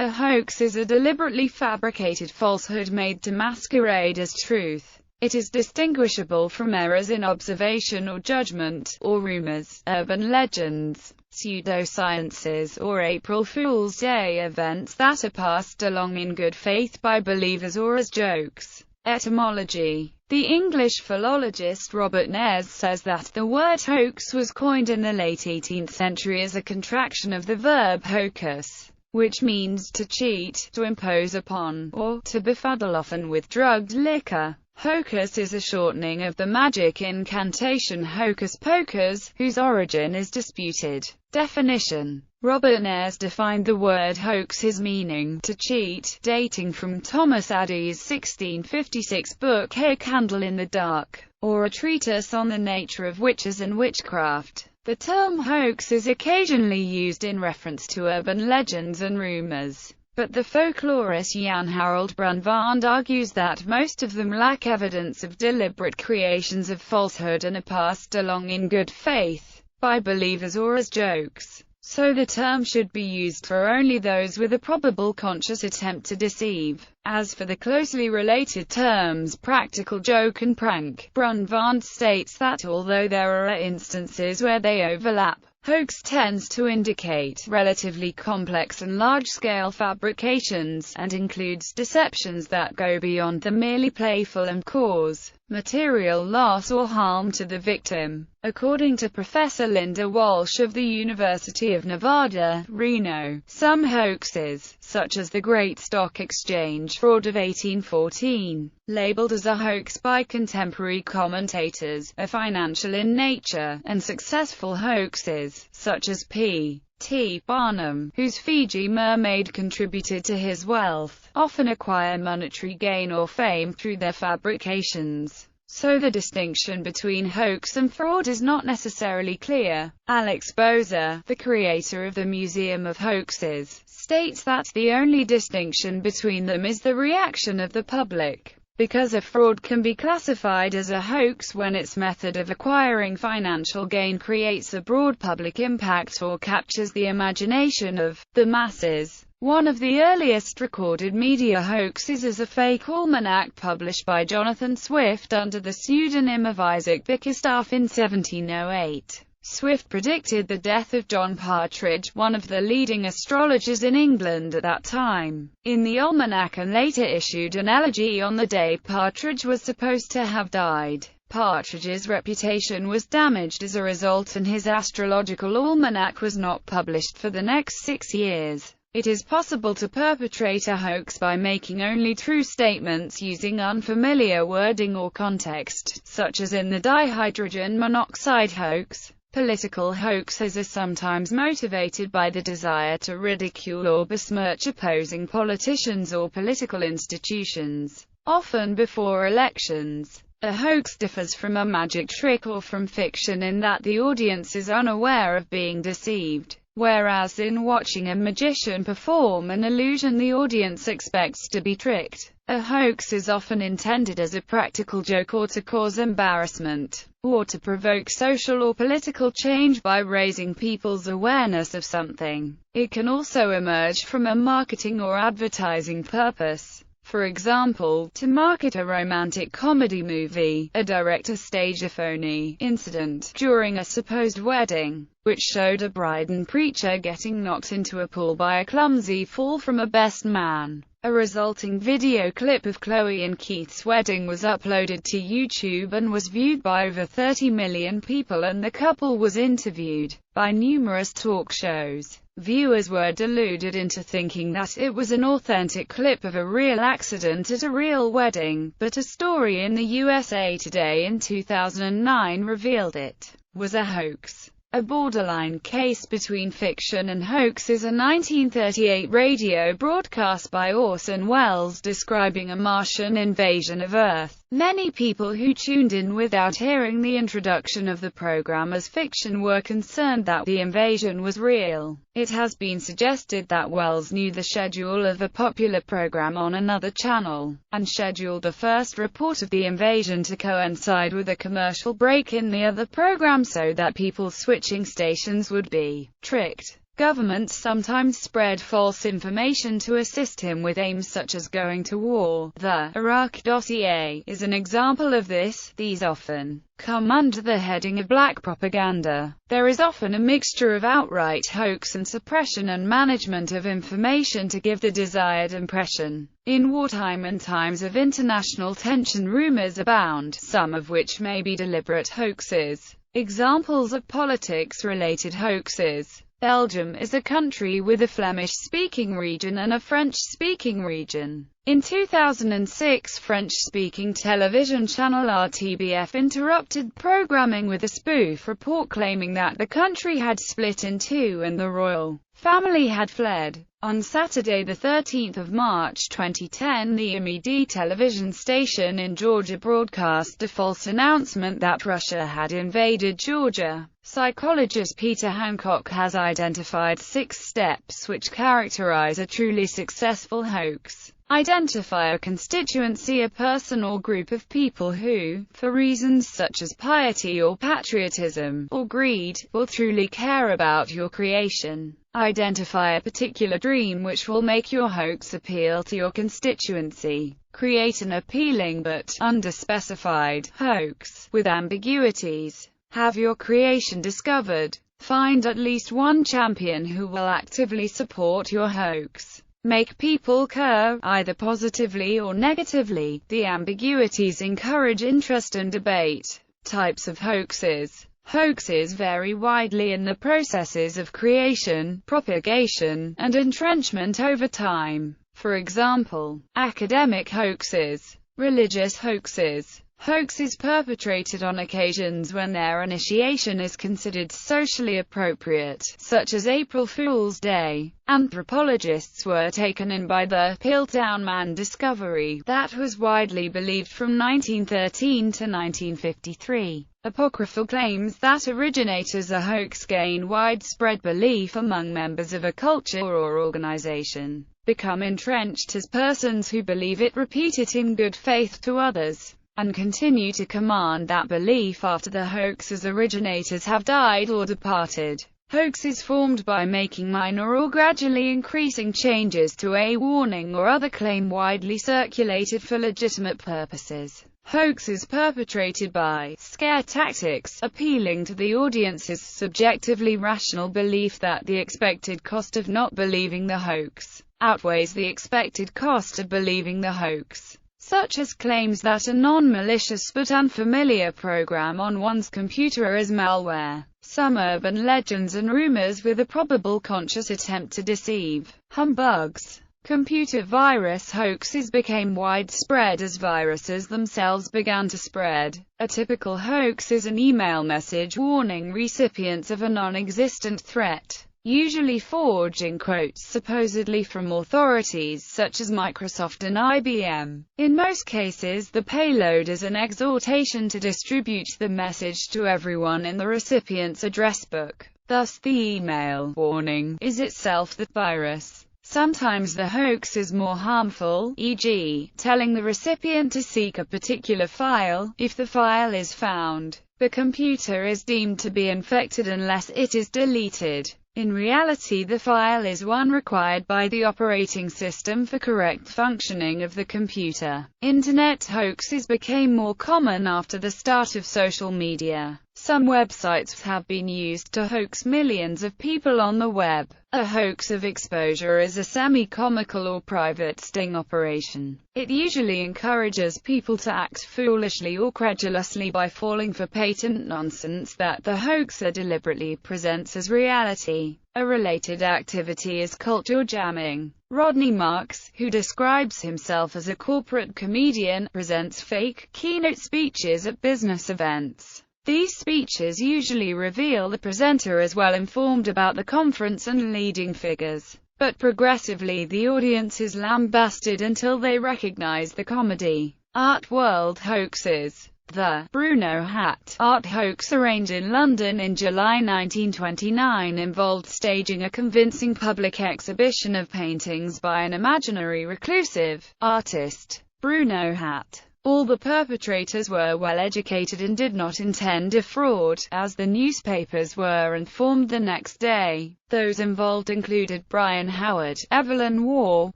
A hoax is a deliberately fabricated falsehood made to masquerade as truth. It is distinguishable from errors in observation or judgment, or rumors, urban legends, pseudosciences, or April Fool's Day events that are passed along in good faith by believers or as jokes. Etymology. The English philologist Robert Nares says that the word hoax was coined in the late 18th century as a contraction of the verb hocus, which means to cheat, to impose upon, or to befuddle, often with drugged liquor. Hocus is a shortening of the magic incantation hocus pocus, whose origin is disputed. Definition. Robert Nares defined the word hoax as meaning to cheat, dating from Thomas Addy's 1656 book A Candle in the Dark, or a treatise on the nature of witches and witchcraft. The term hoax is occasionally used in reference to urban legends and rumors, but the folklorist Jan Harold Brunvand argues that most of them lack evidence of deliberate creations of falsehood and are passed along in good faith by believers or as jokes. So the term should be used for only those with a probable conscious attempt to deceive. As for the closely related terms practical joke and prank, Brunvand states that although there are instances where they overlap, hoax tends to indicate relatively complex and large-scale fabrications, and includes deceptions that go beyond the merely playful and cause material loss or harm to the victim. According to Professor Linda Walsh of the University of Nevada, Reno, some hoaxes, such as the Great Stock Exchange fraud of 1814, labeled as a hoax by contemporary commentators, are financial in nature, and successful hoaxes, such as P.T. Barnum, whose Fiji mermaid contributed to his wealth, often acquire monetary gain or fame through their fabrications. So the distinction between hoax and fraud is not necessarily clear. Alex Bozer, the creator of the Museum of Hoaxes, states that the only distinction between them is the reaction of the public, because a fraud can be classified as a hoax when its method of acquiring financial gain creates a broad public impact or captures the imagination of the masses. One of the earliest recorded media hoaxes is a fake almanac published by Jonathan Swift under the pseudonym of Isaac Bickerstaff in 1708. Swift predicted the death of John Partridge, one of the leading astrologers in England at that time, in the almanac, and later issued an elegy on the day Partridge was supposed to have died. Partridge's reputation was damaged as a result, and his astrological almanac was not published for the next 6 years. It is possible to perpetrate a hoax by making only true statements using unfamiliar wording or context, such as in the dihydrogen monoxide hoax. Political hoaxes are sometimes motivated by the desire to ridicule or besmirch opposing politicians or political institutions, often before elections. A hoax differs from a magic trick or from fiction in that the audience is unaware of being deceived. Whereas in watching a magician perform an illusion, the audience expects to be tricked. A hoax is often intended as a practical joke or to cause embarrassment, or to provoke social or political change by raising people's awareness of something. It can also emerge from a marketing or advertising purpose. For example, to market a romantic comedy movie, a director staged a phony incident during a supposed wedding, which showed a bride and preacher getting knocked into a pool by a clumsy fall from a best man. A resulting video clip of Chloe and Keith's wedding was uploaded to YouTube and was viewed by over 30 million people, and the couple was interviewed by numerous talk shows. Viewers were deluded into thinking that it was an authentic clip of a real accident at a real wedding, but a story in the USA Today in 2009 revealed it was a hoax. A borderline case between fiction and hoax is a 1938 radio broadcast by Orson Welles describing a Martian invasion of Earth. Many people who tuned in without hearing the introduction of the program as fiction were concerned that the invasion was real. It has been suggested that Welles knew the schedule of a popular program on another channel, and scheduled the first report of the invasion to coincide with a commercial break in the other program so that people switching stations would be tricked. Governments sometimes spread false information to assist him with aims such as going to war. The Iraq dossier is an example of this. These often come under the heading of black propaganda. There is often a mixture of outright hoax and suppression and management of information to give the desired impression. In wartime and times of international tension, rumors abound, some of which may be deliberate hoaxes. Examples of politics-related hoaxes. Belgium is a country with a Flemish-speaking region and a French-speaking region. In 2006, French-speaking television channel RTBF interrupted programming with a spoof report claiming that the country had split in two and the royal family had fled. On Saturday, the 13th of March 2010, the MED television station in Georgia broadcast a false announcement that Russia had invaded Georgia. Psychologist Peter Hancock has identified 6 steps which characterize a truly successful hoax. Identify a constituency, a person or group of people who, for reasons such as piety or patriotism, or greed, will truly care about your creation. Identify a particular dream which will make your hoax appeal to your constituency. Create an appealing but underspecified hoax with ambiguities. Have your creation discovered. Find at least one champion who will actively support your hoax. Make people care, either positively or negatively. The ambiguities encourage interest and debate. Types of hoaxes. Hoaxes vary widely in the processes of creation, propagation, and entrenchment over time. For example, academic hoaxes, religious hoaxes, hoaxes perpetrated on occasions when their initiation is considered socially appropriate, such as April Fool's Day. Anthropologists were taken in by the Piltdown Man discovery that was widely believed from 1913 to 1953. Apocryphal claims that originate as a hoax gain widespread belief among members of a culture or organization, become entrenched as persons who believe it, repeat it in good faith to others, and continue to command that belief after the hoax's originators have died or departed. Hoaxes formed by making minor or gradually increasing changes to a warning or other claim widely circulated for legitimate purposes. Hoaxes perpetrated by scare tactics, appealing to the audience's subjectively rational belief that the expected cost of not believing the hoax outweighs the expected cost of believing the hoax, such as claims that a non-malicious but unfamiliar program on one's computer is malware. Some urban legends and rumors with a probable conscious attempt to deceive. Humbugs. Computer virus hoaxes became widespread as viruses themselves began to spread. A typical hoax is an email message warning recipients of a non-existent threat, usually forged in quotes supposedly from authorities such as Microsoft and IBM. In most cases, the payload is an exhortation to distribute the message to everyone in the recipient's address book. Thus, the email warning is itself the virus. Sometimes the hoax is more harmful, e.g., telling the recipient to seek a particular file. If the file is found, the computer is deemed to be infected unless it is deleted. In reality, the file is one required by the operating system for correct functioning of the computer. Internet hoaxes became more common after the start of social media. Some websites have been used to hoax millions of people on the web. A hoax of exposure is a semi-comical or private sting operation. It usually encourages people to act foolishly or credulously by falling for patent nonsense that the hoaxer deliberately presents as reality. A related activity is culture jamming. Rodney Marks, who describes himself as a corporate comedian, presents fake keynote speeches at business events. These speeches usually reveal the presenter as well informed about the conference and leading figures, but progressively the audience is lambasted until they recognize the comedy. Art world hoaxes. The Bruno Hat Art Hoax, arranged in London in July 1929, involved staging a convincing public exhibition of paintings by an imaginary reclusive artist, Bruno Hat. All the perpetrators were well-educated and did not intend a fraud, as the newspapers were informed the next day. Those involved included Brian Howard, Evelyn Waugh,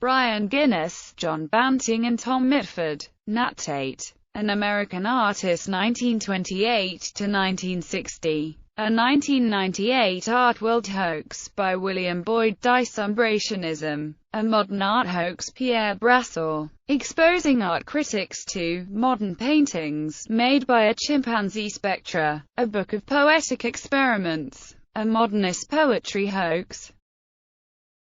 Brian Guinness, John Banting and Tom Mitford. Nat Tate, an American artist 1928 to 1960. A 1998 art World Hoax by William Boyd, Disumbrationism, a modern art hoax, Pierre Brasseur, exposing art critics to modern paintings made by a chimpanzee. Spectra, a book of poetic experiments, a modernist poetry hoax.